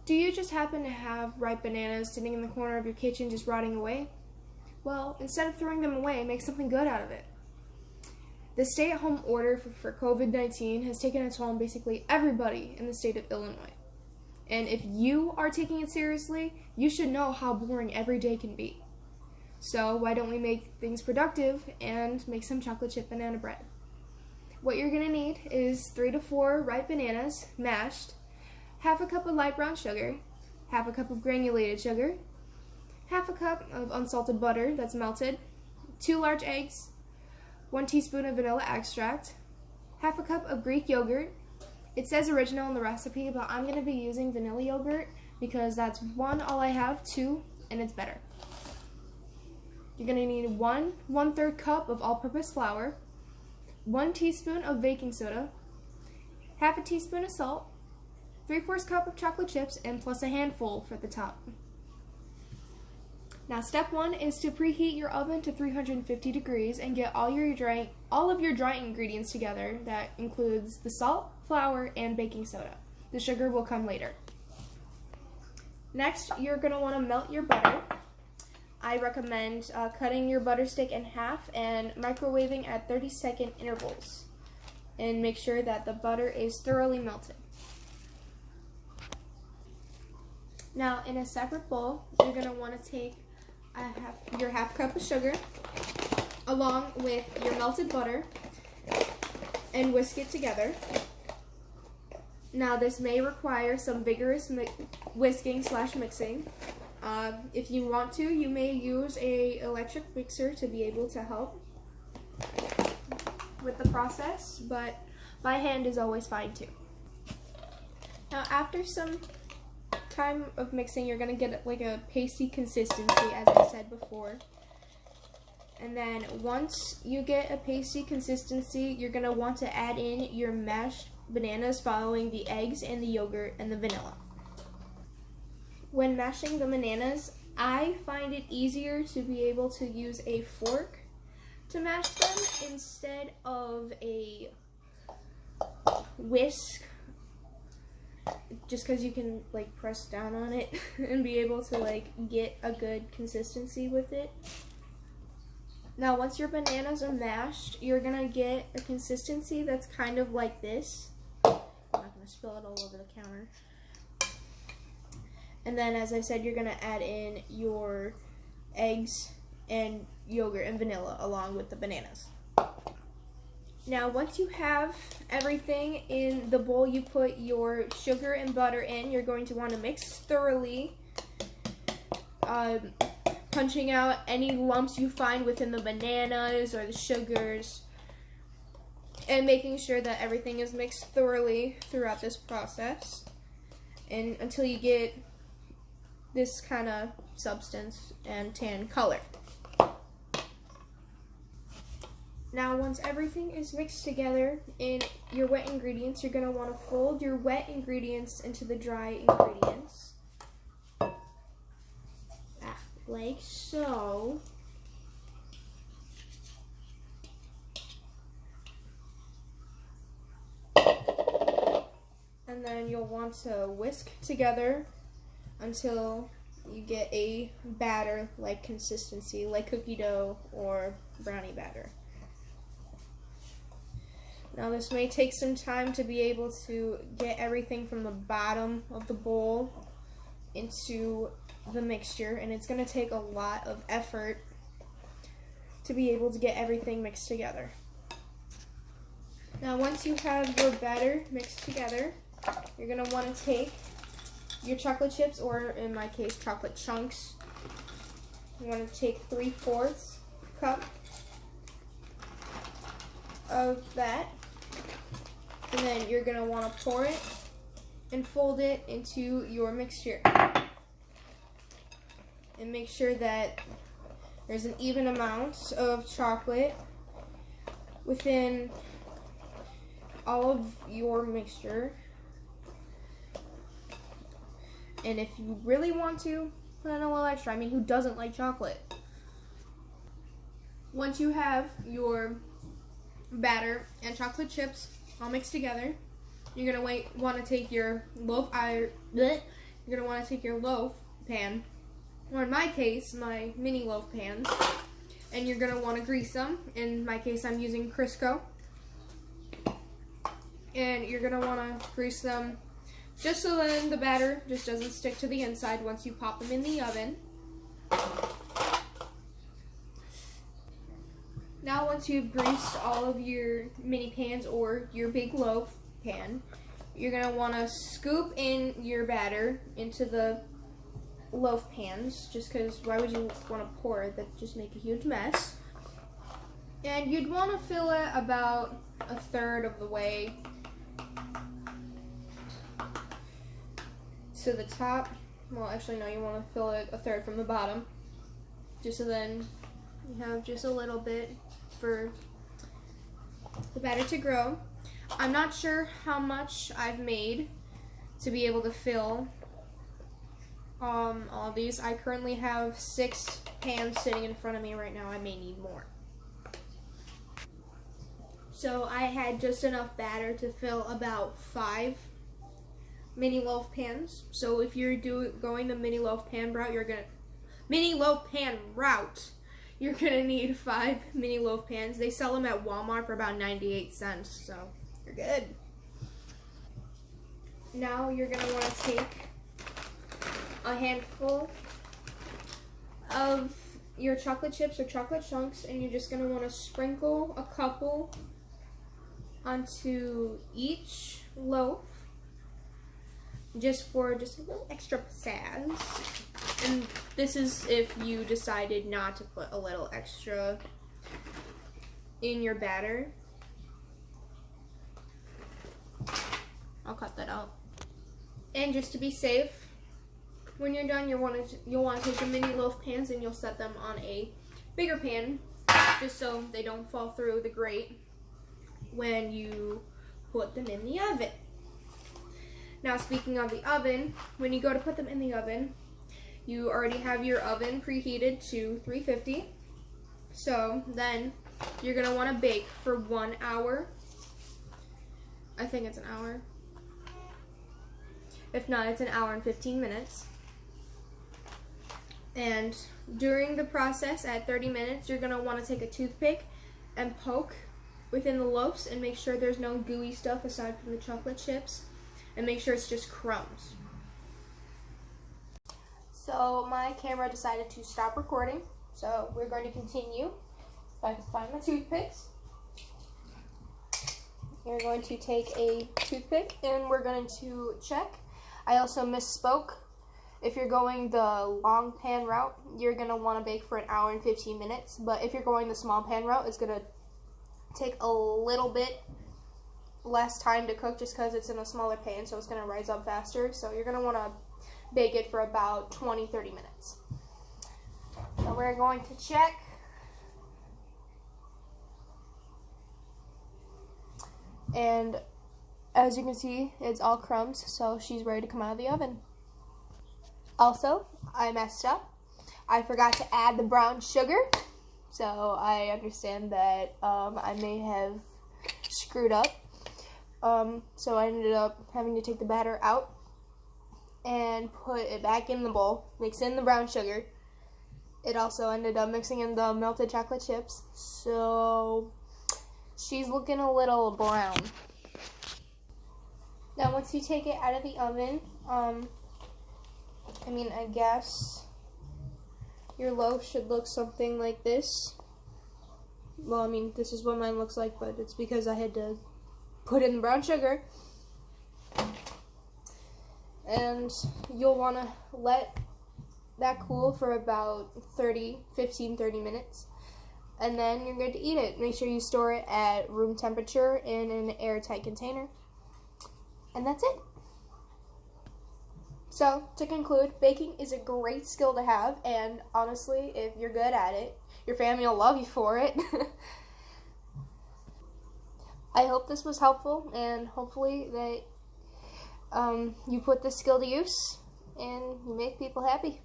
Do you just happen to have ripe bananas sitting in the corner of your kitchen just rotting away? Well, instead of throwing them away, make something good out of it. The stay-at-home order for COVID-19 has taken a toll on basically everybody in the state of Illinois. And if you are taking it seriously, you should know how boring every day can be. So why don't we make things productive and make some chocolate chip banana bread? What you're going to need is 3 to 4 ripe bananas, mashed, half a cup of light brown sugar, half a cup of granulated sugar, half a cup of unsalted butter that's melted, 2 large eggs, 1 teaspoon of vanilla extract, half a cup of Greek yogurt. It says original in the recipe, but I'm going to be using vanilla yogurt because that's 1, all I have, 2, and it's better. You're going to need 1/3 cup of all-purpose flour, 1 teaspoon of baking soda, half a teaspoon of salt, 3/4 cup of chocolate chips, and plus a handful for the top. Now step 1 is to preheat your oven to 350 degrees and get all of your dry ingredients together. That includes the salt, flour, and baking soda. The sugar will come later. Next, you're going to want to melt your butter. I recommend cutting your butter stick in half and microwaving at 30-second intervals. And make sure that the butter is thoroughly melted. Now, in a separate bowl, you're going to want to take your half cup of sugar along with your melted butter and whisk it together. Now, this may require some vigorous whisking/mixing. If you want to, you may use an electric mixer to be able to help with the process, but by hand is always fine too. Now, after some time of mixing, you're going to get like a pasty consistency, as I said before. And then once you get a pasty consistency, you're going to want to add in your mashed bananas following the eggs and the yogurt and the vanilla. When mashing the bananas, I find it easier to be able to use a fork to mash them instead of a whisk, just because you can like press down on it and be able to like get a good consistency with it. Now once your bananas are mashed, you're gonna get a consistency that's kind of like this. I'm not gonna spill it all over the counter. And then, as I said, you're gonna add in your eggs and yogurt and vanilla along with the bananas. Now, once you have everything in the bowl you put your sugar and butter in, you're going to want to mix thoroughly, punching out any lumps you find within the bananas or the sugars, and making sure that everything is mixed thoroughly throughout this process, and until you get this kind of substance and tan color. Now, once everything is mixed together in your wet ingredients, you're going to want to fold your wet ingredients into the dry ingredients, like so. And then you'll want to whisk together until you get a batter-like consistency, like cookie dough or brownie batter. Now this may take some time to be able to get everything from the bottom of the bowl into the mixture, and it's going to take a lot of effort to be able to get everything mixed together. Now once you have your batter mixed together, you're going to want to take your chocolate chips, or in my case, chocolate chunks. You want to take 3/4 cup of that. And then you're going to want to pour it and fold it into your mixture. And make sure that there's an even amount of chocolate within all of your mixture. And if you really want to, put in a little extra. I mean, who doesn't like chocolate? Once you have your batter and chocolate chips all mixed together, you're gonna want to take your you're going to want to take your loaf pan, or in my case, my mini loaf pans, and you're going to want to grease them. In my case, I'm using Crisco. And you're going to want to grease them just so then the batter just doesn't stick to the inside once you pop them in the oven. Now once you've greased all of your mini pans or your big loaf pan, you're going to want to scoop in your batter into the loaf pans, just because why would you want to pour it? That just make a huge mess. And you'd want to fill it about a third of the way to the top. Well, actually no, you want to fill it a third from the bottom, just so then you have just a little bit for the batter to grow. I'm not sure how much I've made to be able to fill all these. I currently have 6 pans sitting in front of me right now. I may need more. So I had just enough batter to fill about 5 mini loaf pans. So if you're going the mini loaf pan route, you're gonna need 5 mini loaf pans. They sell them at Walmart for about 98 cents, so you're good. Now you're gonna want to take a handful of your chocolate chips or chocolate chunks, and you're just gonna want to sprinkle a couple onto each loaf, just for a little extra pizzazz. And this is if you decided not to put a little extra in your batter. I'll cut that out. And just to be safe, when you're done, you'll want to take your mini loaf pans and you'll set them on a bigger pan, just so they don't fall through the grate when you put them in the oven. Now, speaking of the oven, when you go to put them in the oven, you already have your oven preheated to 350. So then you're going to want to bake for 1 hour. I think it's an hour. If not, it's an hour and 15 minutes. And during the process, at 30 minutes, you're going to want to take a toothpick and poke within the loaves and make sure there's no gooey stuff aside from the chocolate chips, and make sure it's just crumbs. So my camera decided to stop recording, so we're going to continue. If I can find my toothpicks. You're going to take a toothpick and we're going to check. I also misspoke. If you're going the long pan route, you're going to want to bake for an hour and 15 minutes. But if you're going the small pan route, it's going to take a little bit less time to cook just because it's in a smaller pan, so it's going to rise up faster. So you're going to want to bake it for about 20-30 minutes. So we're going to check. And as you can see, it's all crumbs, so she's ready to come out of the oven. Also, I messed up. I forgot to add the brown sugar, so I understand that I may have screwed up. So I ended up having to take the batter out and put it back in the bowl, mix in the brown sugar. It also ended up mixing in the melted chocolate chips, so she's looking a little brown. Now once you take it out of the oven, I guess your loaf should look something like this. Well, this is what mine looks like, but it's because I had to put in the brown sugar. And you'll want to let that cool for about 30 minutes. And then you're good to eat it. Make sure you store it at room temperature in an airtight container. And that's it. So, to conclude, baking is a great skill to have, and honestly, if you're good at it, your family will love you for it. I hope this was helpful, and hopefully that you put this skill to use, and you make people happy.